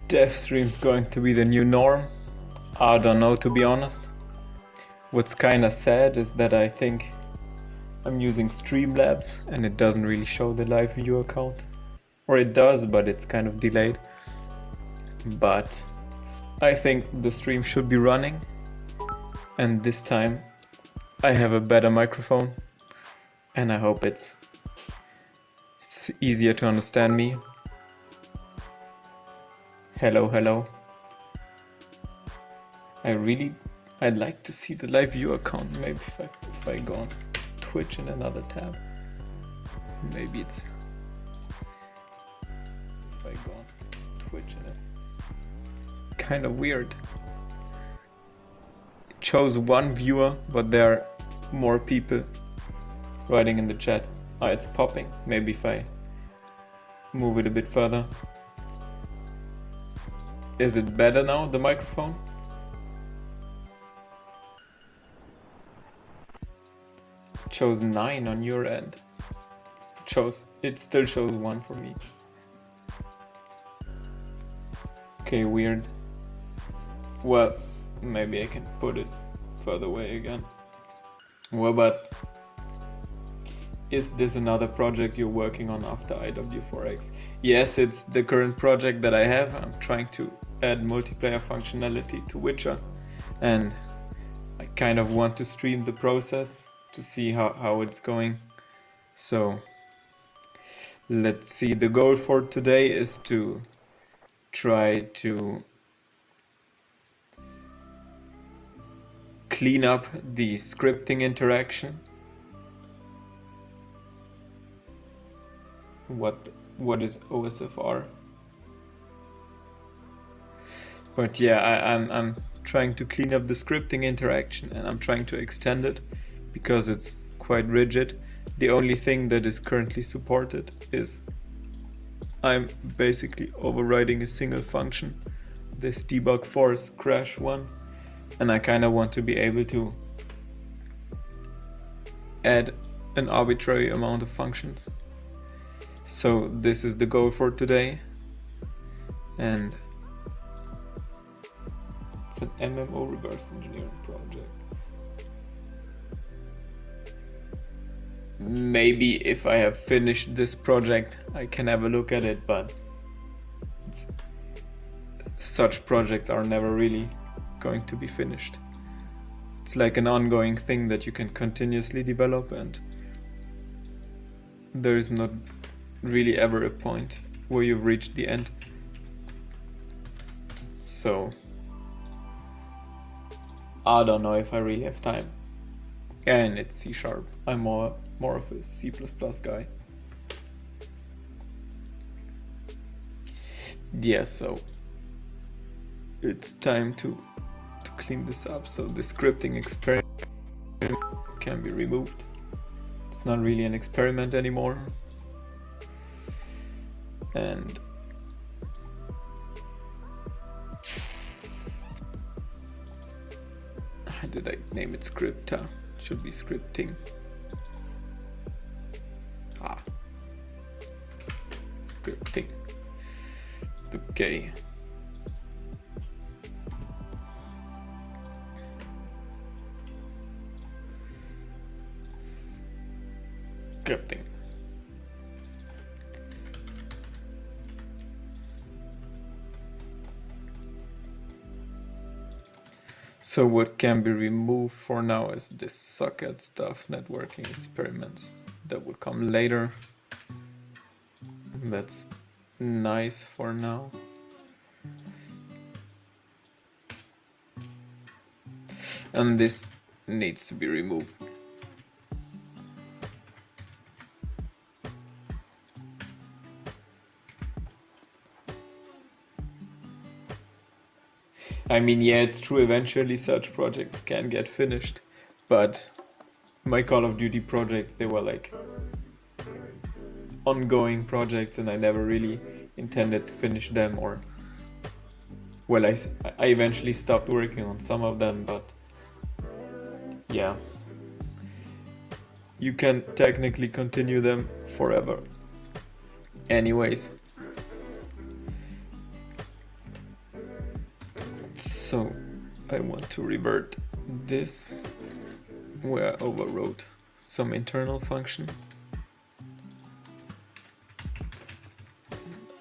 Dev stream's going to be the new norm. I don't know, to be honest. What's kinda sad is that I think I'm using Streamlabs and it doesn't really show the live view account. Or it does, but it's kind of delayed. But I think the stream should be running. And this time I have a better microphone. And I hope it's easier to understand me. Hello, hello. I'd like to see the live view account. Maybe if I go on Twitch in another tab. Maybe it's... If I go on Twitch in it. Kind of weird. It shows one viewer, but there are more people writing in the chat. Ah, it's popping. Maybe if I move it a bit further. Is it better now, the microphone? It shows 9 on your end. It still shows 1 for me. Okay, weird. Well, maybe I can put it further away again. Well, but is this another project you're working on after IW4X? Yes, it's the current project that I have. I'm trying to add multiplayer functionality to Witcher, and I kind of want to stream the process to see how it's going. So let's see. The goal for today is to try to clean up the scripting interaction. What is OSFR? But yeah, I'm trying to clean up the scripting interaction, and I'm trying to extend it because it's quite rigid. The only thing that is currently supported is I'm basically overriding a single function, this debug force crash one, and I kind of want to be able to add an arbitrary amount of functions. So this is the goal for today, and it's an MMO reverse engineering project. Maybe if I have finished this project I can have a look at it, but such projects are never really going to be finished. It's like an ongoing thing that you can continuously develop, and there is not really ever a point where you've reached the end. So I don't know if I really have time. And it's C#. I'm more of a C++ guy. Yeah, so it's time to clean this up. So the scripting experiment can be removed. It's not really an experiment anymore. And how did I name it? Scripta. Should be scripting. Scripting. Okay. Scripting. So what can be removed for now is this socket stuff, networking experiments. That will come later. That's nice for now. And this needs to be removed. I mean, yeah, it's true, eventually such projects can get finished, but my Call of Duty projects, they were like ongoing projects, and I never really intended to finish them, or well, I eventually stopped working on some of them, but yeah, you can technically continue them forever. Anyways, So I want to revert this where I overwrote some internal function.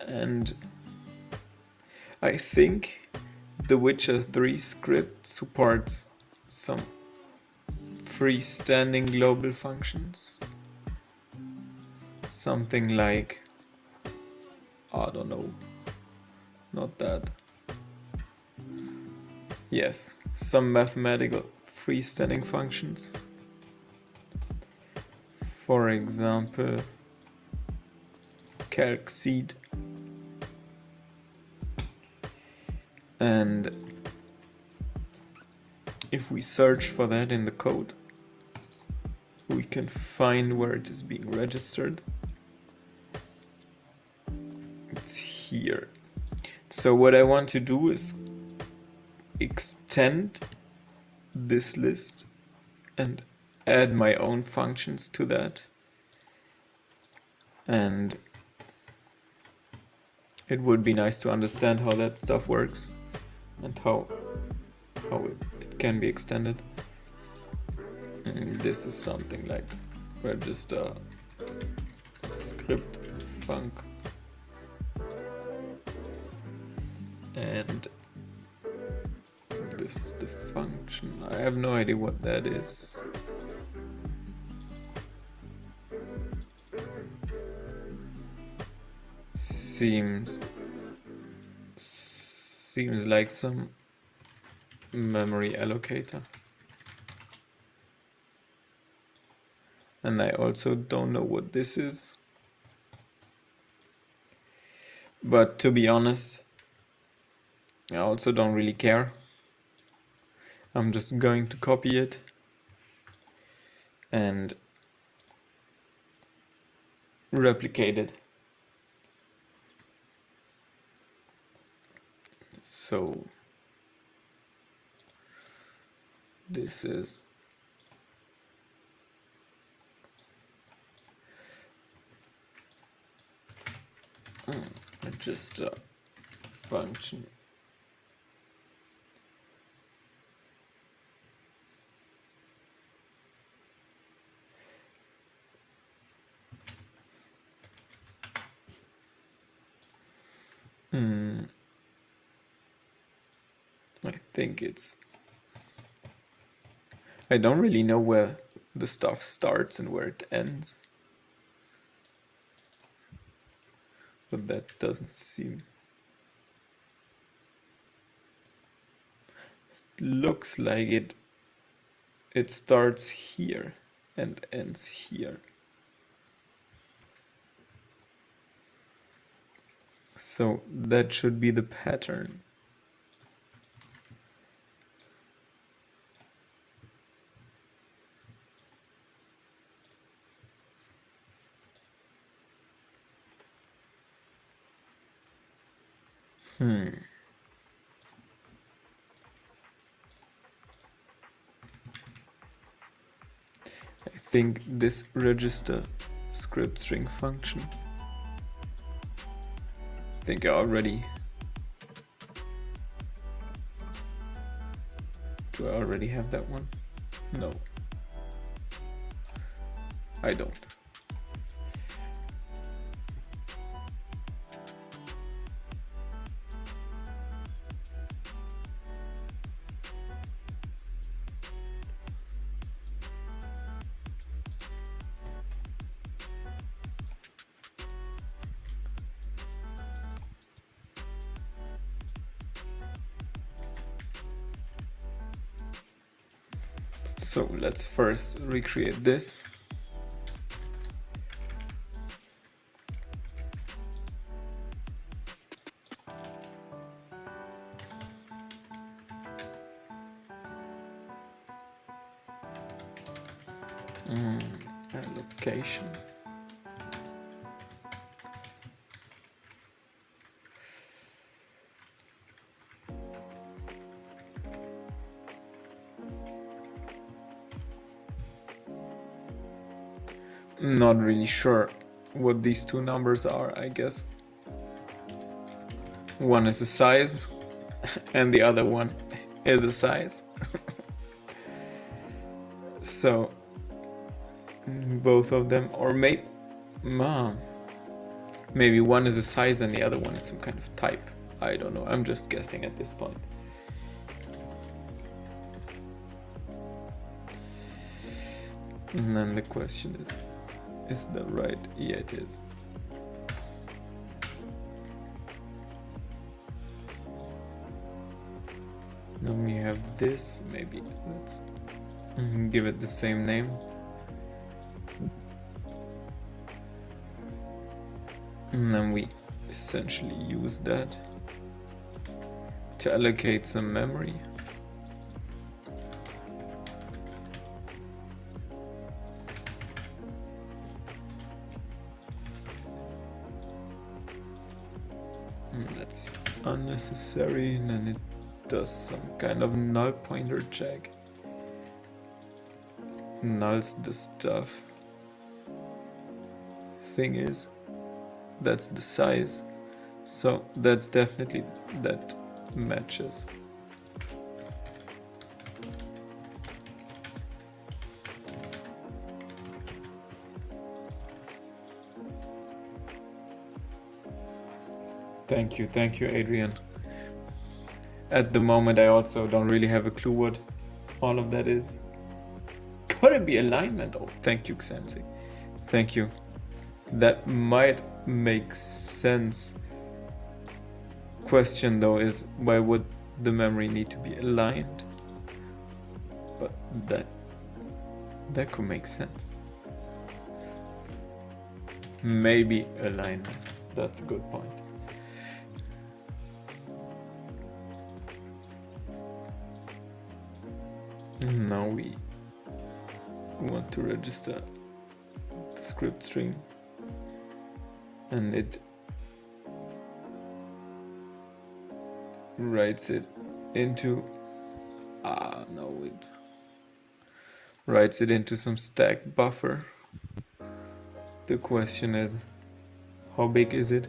And I think the Witcher 3 script supports some freestanding global functions. Something like, I don't know, not that. Yes, some mathematical freestanding functions. For example, calcseed. And if we search for that in the code, we can find where it is being registered. It's here. So what I want to do is extend this list and add my own functions to that. And it would be nice to understand how that stuff works and how it can be extended. And this is something like register script func, and this is the function. I have no idea what that is. Seems like some memory allocator. And I also don't know what this is. But to be honest, I also don't really care. I'm just going to copy it and replicate it. So this is just a function. I think I don't really know where the stuff starts and where it ends. But that doesn't seem... Looks like it starts here and ends here. So that should be the pattern. I think this register script string function. I think I already... Do I already have that one? No. I don't. So let's first recreate this. Allocation. Not really sure what these two numbers are, I guess. One is the size and the other one is a size. So both of them, or maybe one is a size and the other one is some kind of type. I don't know, I'm just guessing at this point. And then the question is that right? Yeah, it is. Then we have this, maybe let's give it the same name. And then we essentially use that to allocate some memory. That's unnecessary, and then it does some kind of null pointer check. Nulls the stuff. Thing is, that's the size, so that's definitely, that matches. Thank you, Adrian. At the moment, I also don't really have a clue what all of that is. Could it be alignment? Oh, thank you, Xensi. Thank you. That might make sense. Question though is, why would the memory need to be aligned? But that could make sense. Maybe alignment. That's a good point. Now we want to register the script string, and it writes it into it writes it into some stack buffer. The question is, how big is it?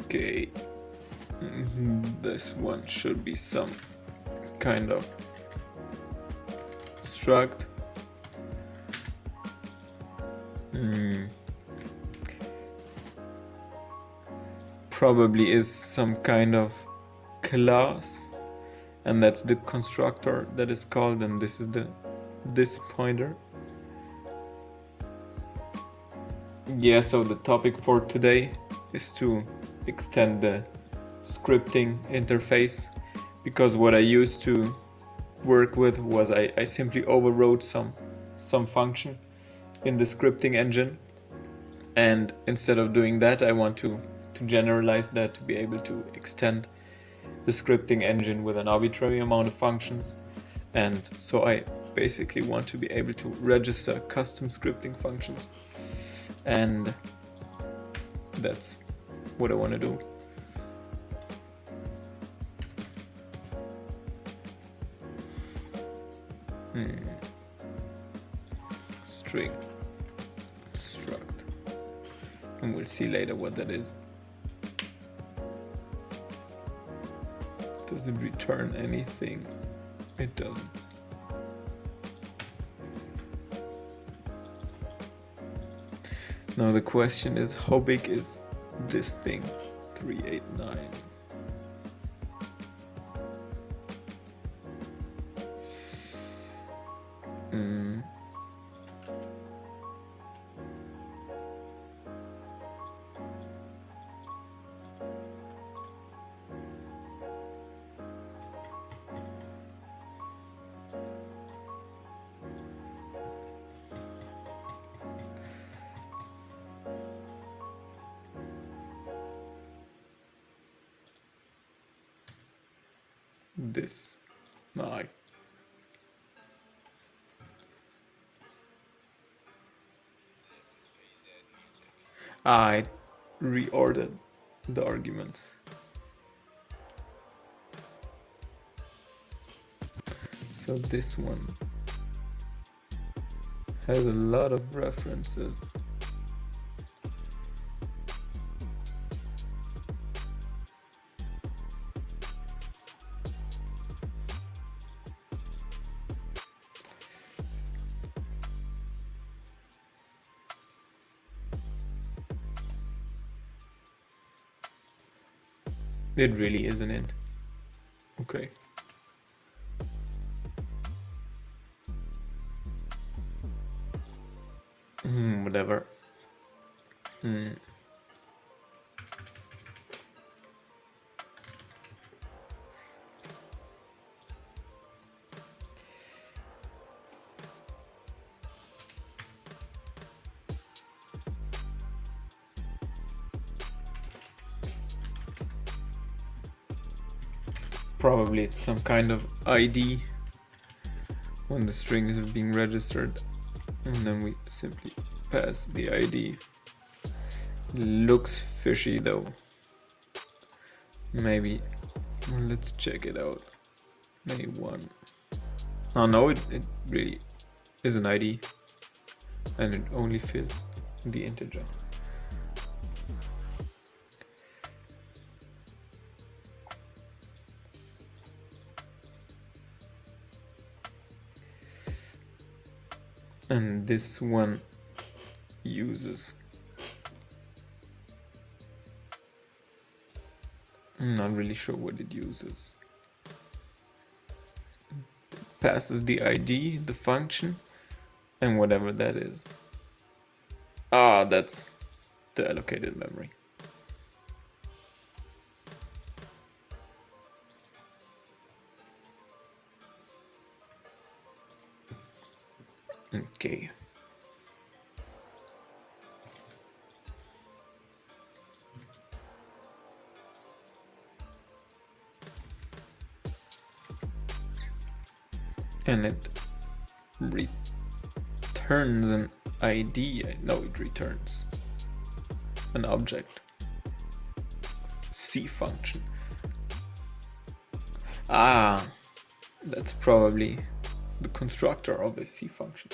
Okay, this one should be some kind of struct. Probably is some kind of class, and that's the constructor that is called, and this is this pointer. Yeah, so the topic for today is to extend the scripting interface, because what I used to work with was I simply overrode some function in the scripting engine, and instead of doing that, I want to generalize that to be able to extend the scripting engine with an arbitrary amount of functions. And so I basically want to be able to register custom scripting functions, and that's what I want to do. String struct, and we'll see later what that is. Does it return anything? It doesn't. Now the question is, how big is this thing? 389. this. No, I reordered the arguments. So this one has a lot of references. It really is an int. Okay. Whatever. Probably it's some kind of ID when the string is being registered, and then we simply pass the ID. Looks fishy though. Maybe let's check it out. Maybe one. Oh no, it really is an ID, and it only fills the integer. And this one uses, I'm not really sure what it uses. Passes the ID, the function, and whatever that is. Ah, that's the allocated memory. Okay. And it returns an ID. No, it returns an object. C function. Ah, that's probably the constructor of a C function.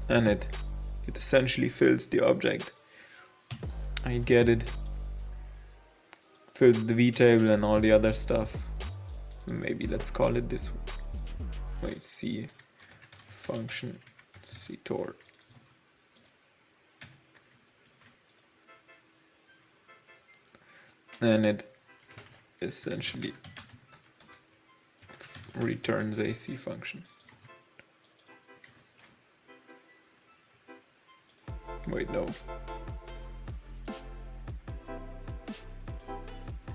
And it essentially fills the object. I get it. Fills the vtable and all the other stuff. Maybe let's call it this. Wait, C function ctor. And it essentially returns a C function. Wait, no.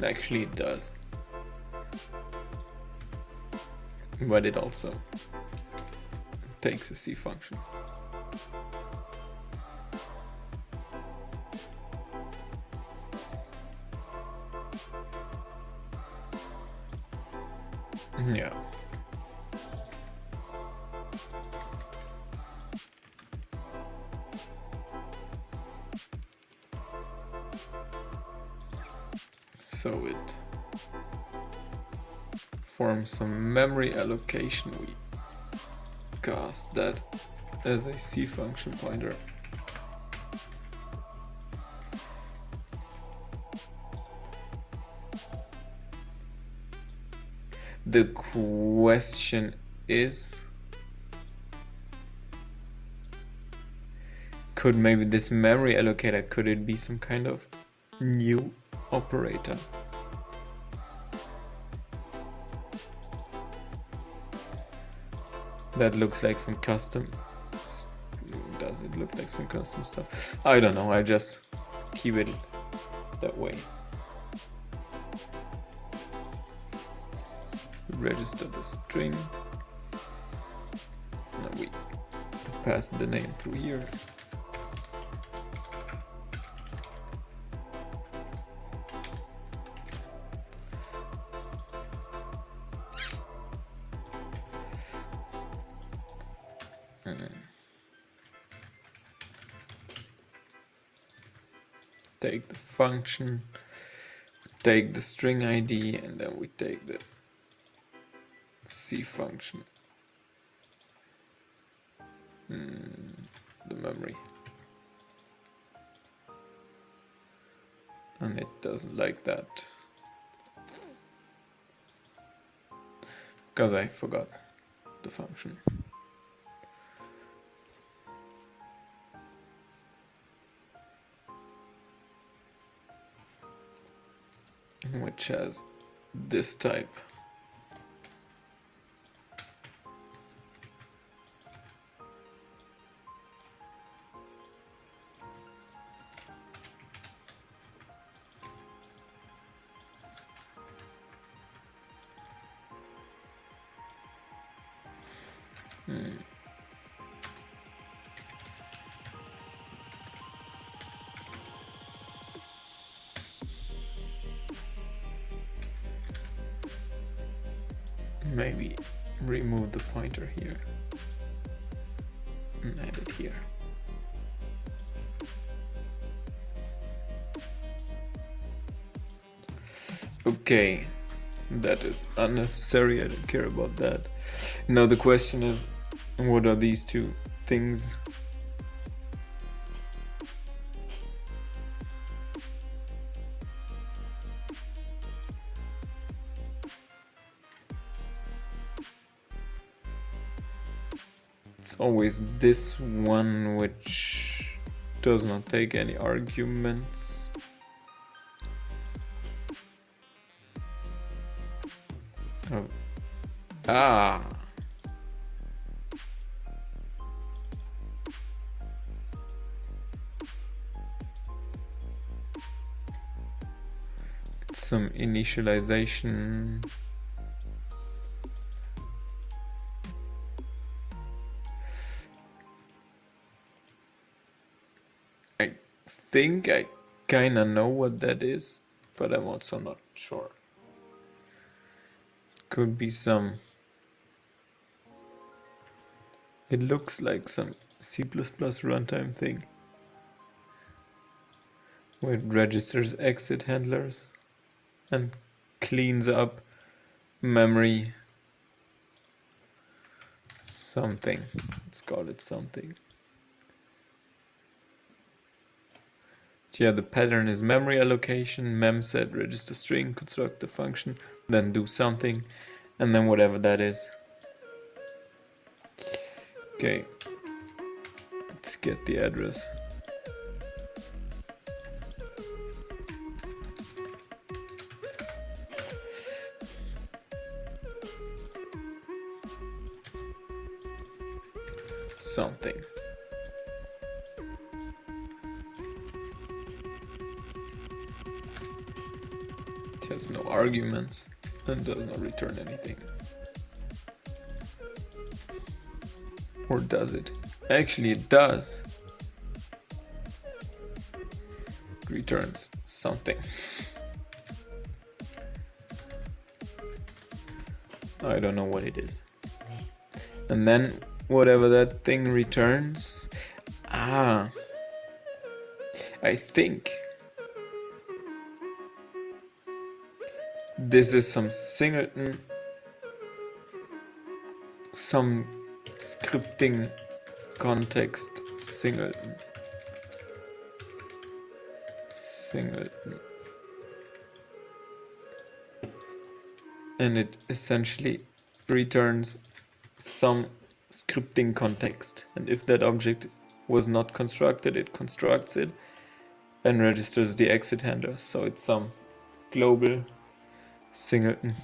Actually, it does. But it also takes a C function. Yeah. So it forms some memory allocation. We cast that as a C function pointer. The question is, could maybe this memory allocator, could it be some kind of new operator? That looks like some custom. Does it look like some custom stuff? I don't know, I just keep it that way. Register the string. Now we pass the name through here. take the function, take the string ID, and then we take the C function, the memory. And it doesn't like that because I forgot the function. Which has this type. Maybe remove the pointer here and add it here. Okay, that is unnecessary. I don't care about that. Now the question is, what are these two things? It's always this one which does not take any arguments. Oh. Ah. It's some initialization. I think I kinda know what that is, but I'm also not sure. Could be some. It looks like some C++ runtime thing where it registers exit handlers and cleans up memory something. Let's call it something. Yeah, the pattern is memory allocation, memset, register string, construct the function, then do something, and then whatever that is. Okay, let's get the address. Something. It has no arguments and does not return anything. Or does it? Actually, it does. It returns something. I don't know what it is. And then whatever that thing returns. I think this is some singleton, some scripting context singleton. And it essentially returns some scripting context, and if that object was not constructed, it constructs it and registers the exit handler. So it's some global singleton.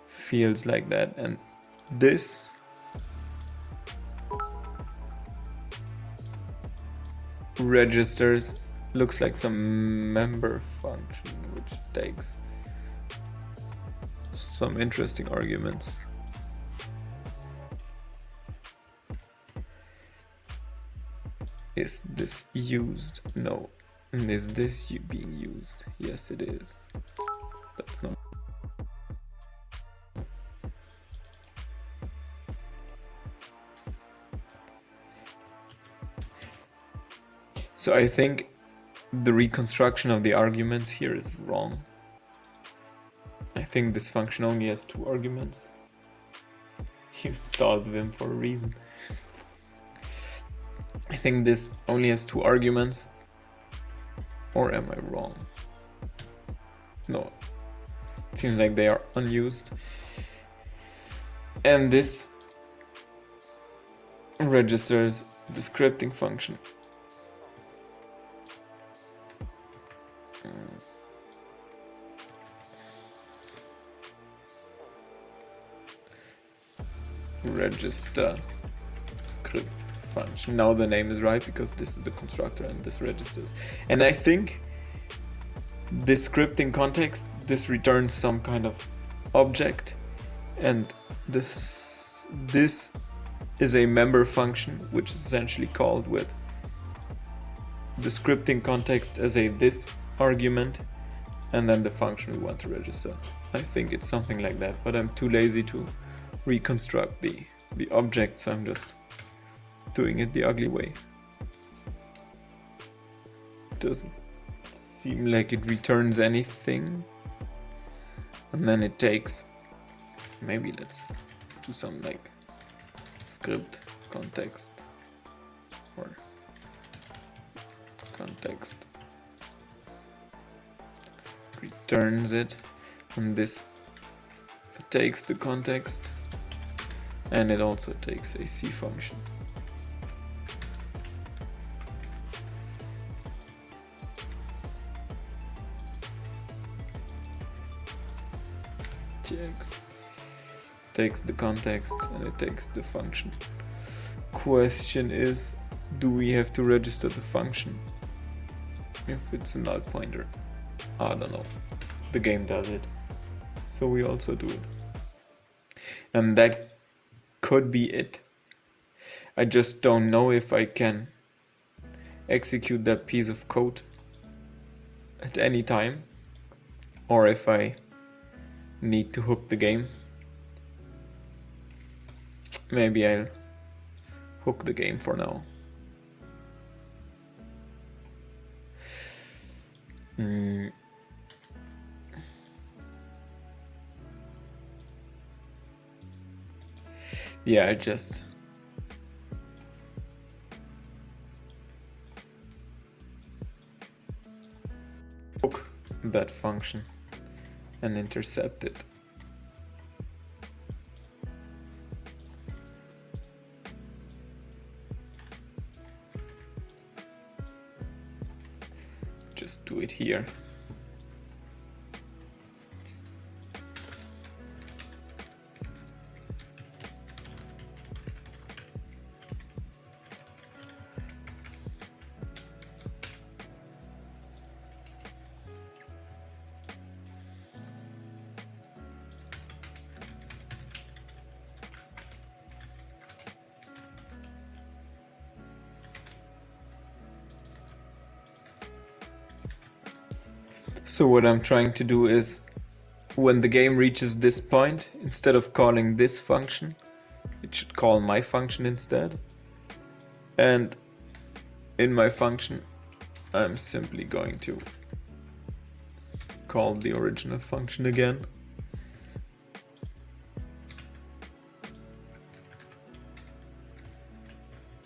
Feels like that, and this registers, looks like some member function which takes some interesting arguments. Is this used? No. Is this being used? Yes, it is. That's not. So I think the reconstruction of the arguments here is wrong. I think this function only has 2 arguments. You installed Vim for a reason. I think this only has 2 arguments. Or am I wrong? No. It seems like they are unused. And this registers the scripting function. Register script function. Now the name is right because this is the constructor and this registers. And I think this scripting context, this returns some kind of object, and this is a member function which is essentially called with the scripting context as a this argument and then the function we want to register. I think it's something like that, but I'm too lazy to reconstruct the object, so I'm just doing it the ugly way. It doesn't seem like it returns anything. And then it takes, maybe let's do some like script context or context, returns it, and this takes the context, and it also takes a C function. Takes the context and it takes the function. Question is, do we have to register the function if it's a null pointer? I don't know. The game does it, so we also do it. And that could be it. I just don't know if I can execute that piece of code at any time, or if I need to hook the game. Maybe I'll hook the game for now. Yeah, I just hook that function and intercept it. Just do it here. So what I'm trying to do is, when the game reaches this point, instead of calling this function, it should call my function instead. And in my function, I'm simply going to call the original function again.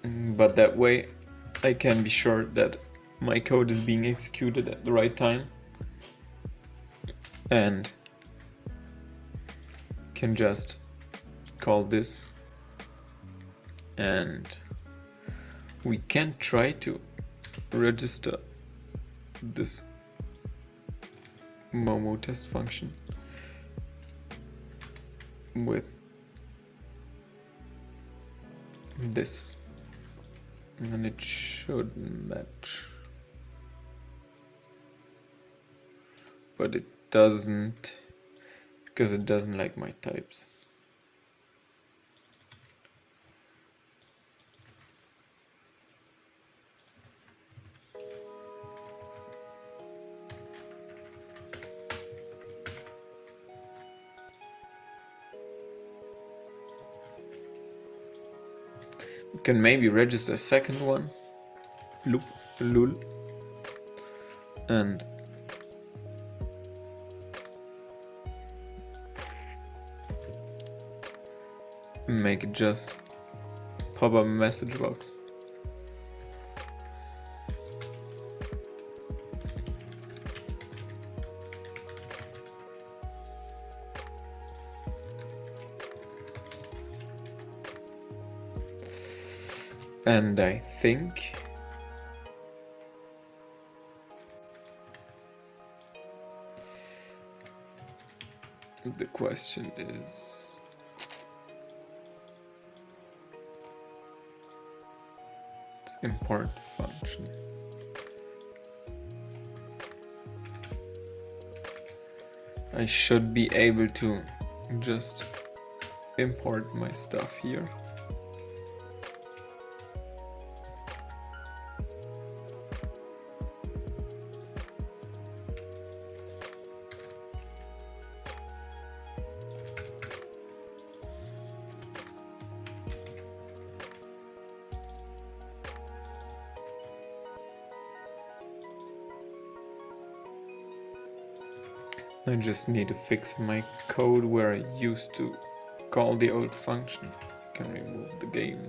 But that way, I can be sure that my code is being executed at the right time. And can just call this, and we can try to register this Momo test function with this, and it should match, but it doesn't, because it doesn't like my types. We can maybe register a second one, loop, lul, and make it just pop up a message box. And I think the question is, import function. I should be able to just import my stuff here. I just need to fix my code where I used to call the old function. I can remove the game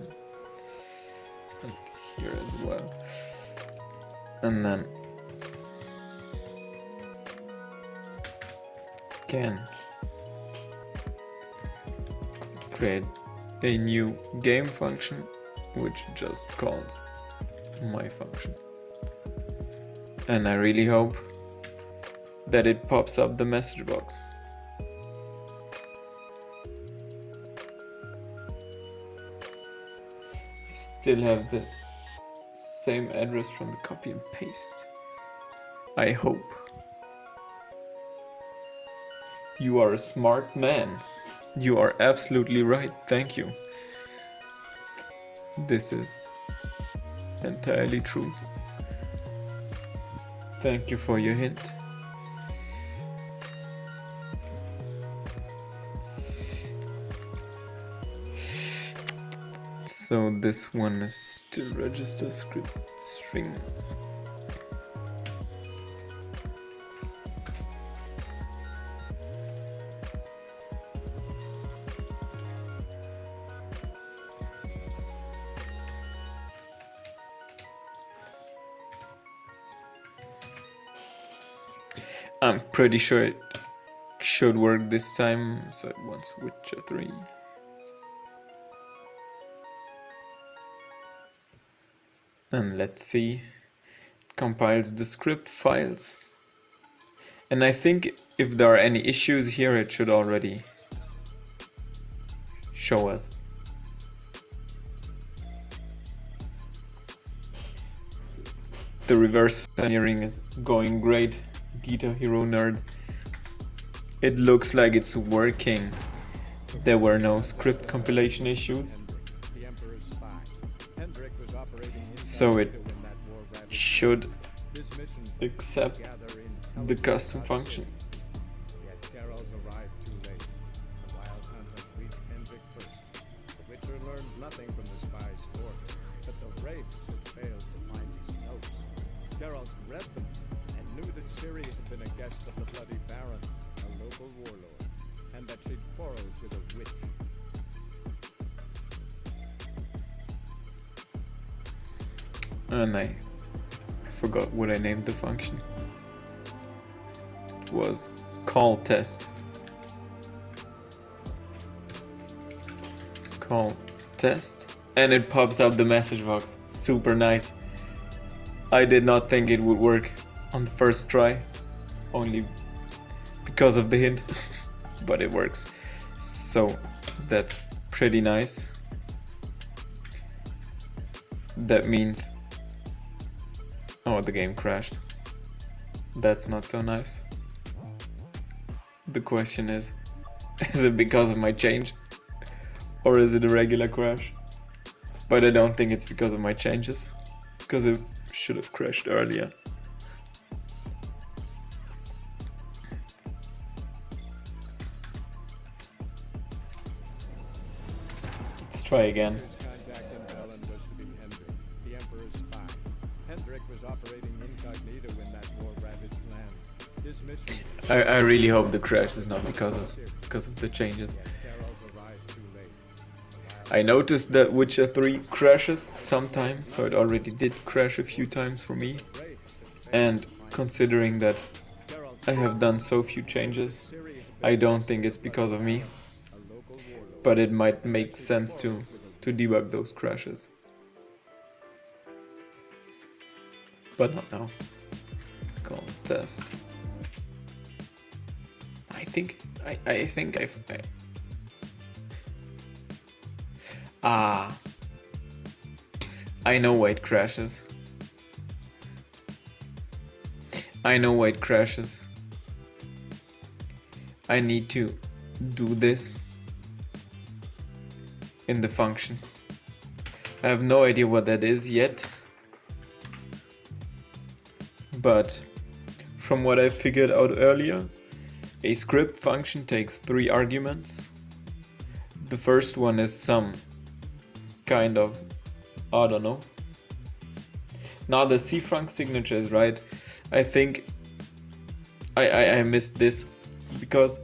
and here as well. And then can create a new game function which just calls my function. And I really hope that it pops up the message box. I still have the same address from the copy and paste. I hope. You are a smart man. You are absolutely right, thank you. This is entirely true. Thank you for your hint. So this one is still register script string. I'm pretty sure it should work this time, so it wants Witcher 3. And let's see, it compiles the script files. And I think if there are any issues here, it should already show us. The reverse engineering is going great. Guitar Hero Nerd. It looks like it's working. There were no script compilation issues. So it should accept the custom function. Geralt read them and knew that Ciri had been a guest of the Bloody Baron, a local warlord, and that she'd quarreled with a witch. And I forgot what I named the function. It was call test. Call test. And it pops up the message box. Super nice. I did not think it would work on the first try, only because of the hint, but it works. So that's pretty nice. That means, oh, the game crashed. That's not so nice. The question is it because of my change? Or is it a regular crash? But I don't think it's because of my changes, because it should have crashed earlier. Let's try again. His contact in Berlin was to be Hendrik, the Emperor's spy. Hendrik Hendrik was operating incognito in that war-ravaged land. His mission. I really hope the crash is not because of the changes. Yet Geralt arrived too late. I noticed that Witcher 3 crashes sometimes, so it already did crash a few times for me. And considering that I have done so few changes, I don't think it's because of me, but it might make sense to debug those crashes. But not now. Contest. I think I know why it crashes. I know why it crashes. I need to do this in the function. I have no idea what that is yet, but from what I figured out earlier, a script function takes 3 arguments. The first one is some kind of, I don't know. Now the cfranc signature is right. I think I missed this because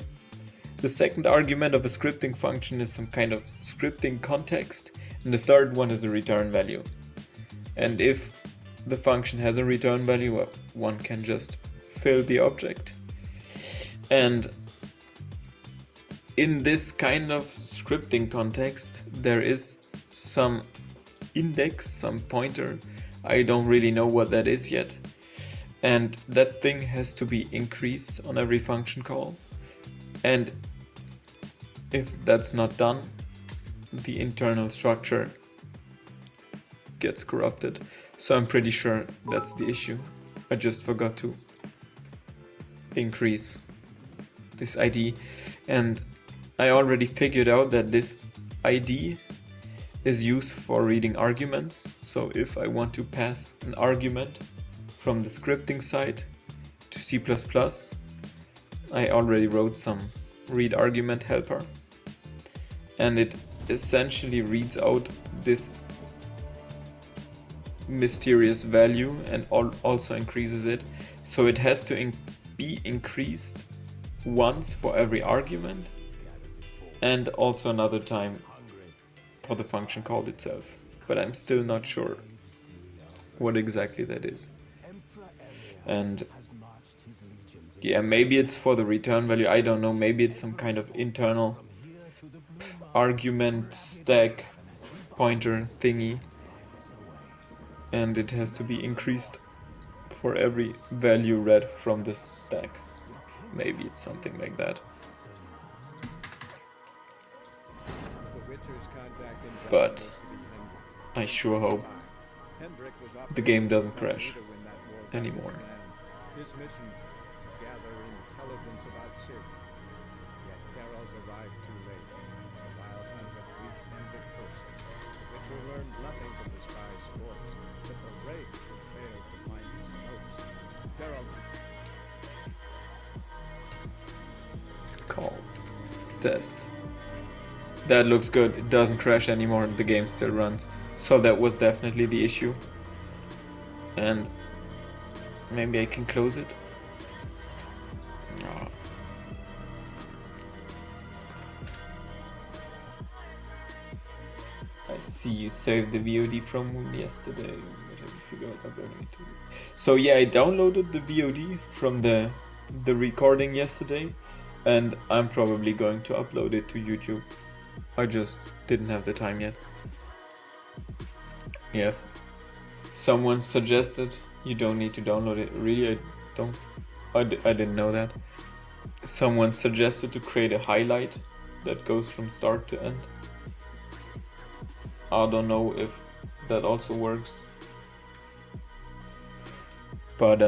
the second argument of a scripting function is some kind of scripting context, and the third one is a return value. And if the function has a return value, well, one can just fill the object. And in this kind of scripting context, there is some index, some pointer. I don't really know what that is yet. And that thing has to be increased on every function call. And if that's not done, the internal structure gets corrupted. So I'm pretty sure that's the issue. I just forgot to increase this ID, and I already figured out that this ID is used for reading arguments. So if I want to pass an argument from the scripting side to C++, I already wrote some read argument helper, and it essentially reads out this mysterious value and also increases it. So it has to be increased once for every argument, and also another time for the function called itself. But I'm still not sure what exactly that is. And yeah, maybe it's for the return value, I don't know, maybe it's some kind of internal argument stack pointer thingy, and it has to be increased for every value read from this stack. Maybe it's something like that. But I sure hope the game doesn't crash anymore. His mission to gather intelligence about Ciri. Yet Geralt arrived too late. The Wild Hunt had reached Hendrik first. The Witcher learned nothing from the spy's corpse, but the Wraith had failed to find his notes. Geralt. Call. Test. That looks good. It doesn't crash anymore. The game still runs. So that was definitely the issue. And maybe I can close it. Oh. I see you saved the VOD from yesterday. But have you figured out uploading it to? So yeah, I downloaded the VOD from the recording yesterday, and I'm probably going to upload it to YouTube. I just didn't have the time yet. Yes. Someone suggested you don't need to download it. Really, I didn't know that. Someone suggested to create a highlight that goes from start to end. I don't know if that also works. But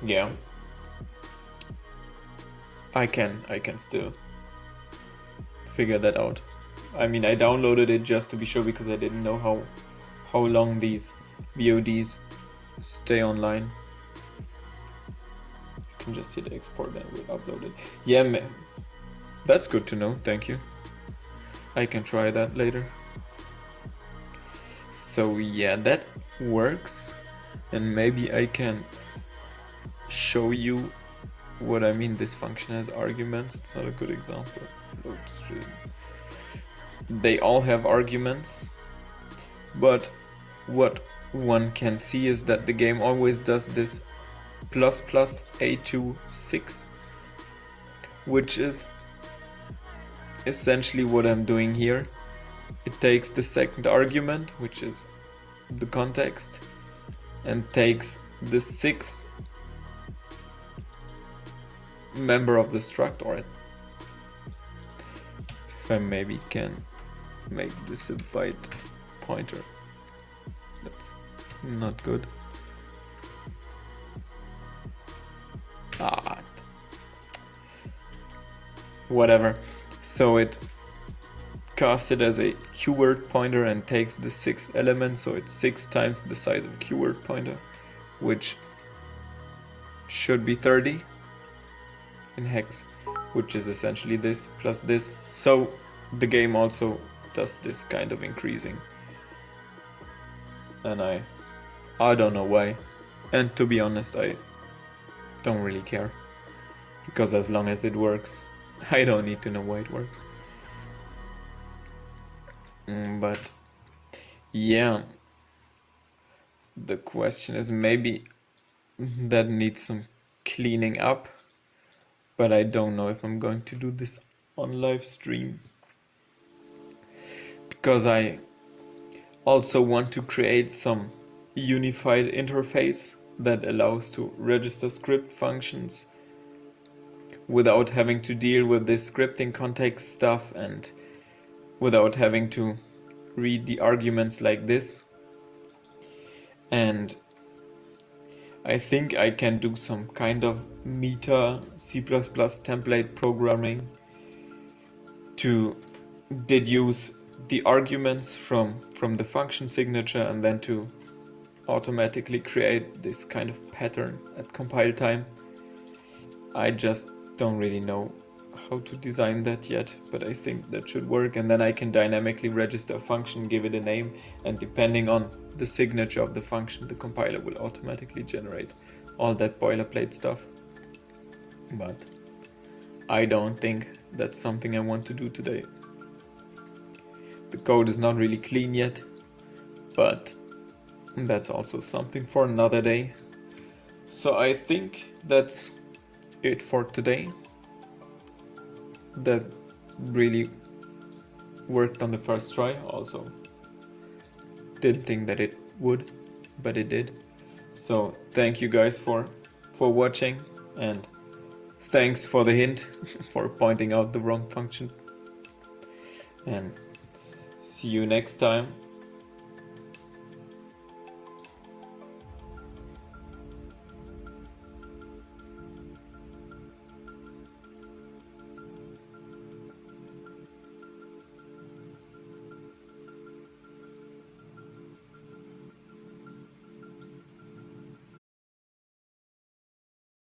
yeah. I can still figure that out. I mean, I downloaded it just to be sure because I didn't know how long these VODs stay online. You can just hit export and we'll upload it. Yeah, that's good to know. Thank you. I can try that later. So yeah, that works. and maybe I can show you what I mean. This function has arguments. It's not a good example. Float string. They all have arguments, but what one can see is that the game always does this plus plus a26, which is essentially what I'm doing here. It takes the second argument, which is the context, and takes the sixth member of the struct, or if I maybe can make this a byte pointer. That's not good. Whatever. So it casts it as a keyword pointer and takes the sixth element, so it's 6 times the size of a keyword pointer, which should be 30 in hex, which is essentially this plus this. So the game also does this kind of increasing, and I don't know why, and to be honest, I don't really care, because as long as it works, I don't need to know why it works. But yeah, the question is, maybe that needs some cleaning up, but I don't know if I'm going to do this on live stream, because I also want to create some unified interface that allows to register script functions without having to deal with this scripting context stuff and without having to read the arguments like this. And I think I can do some kind of meta C++ template programming to deduce the arguments from the function signature and then to automatically create this kind of pattern at compile time. I just don't really know how to design that yet, but I think that should work, and then I can dynamically register a function, give it a name, and depending on the signature of the function, the compiler will automatically generate all that boilerplate stuff. But I don't think that's something I want to do today. The code is not really clean yet, but that's also something for another day. So I think that's it for today. That really worked on the first try. Also didn't think that it would, but it did. So thank you guys for watching, and thanks for the hint for pointing out the wrong function, and see you next time.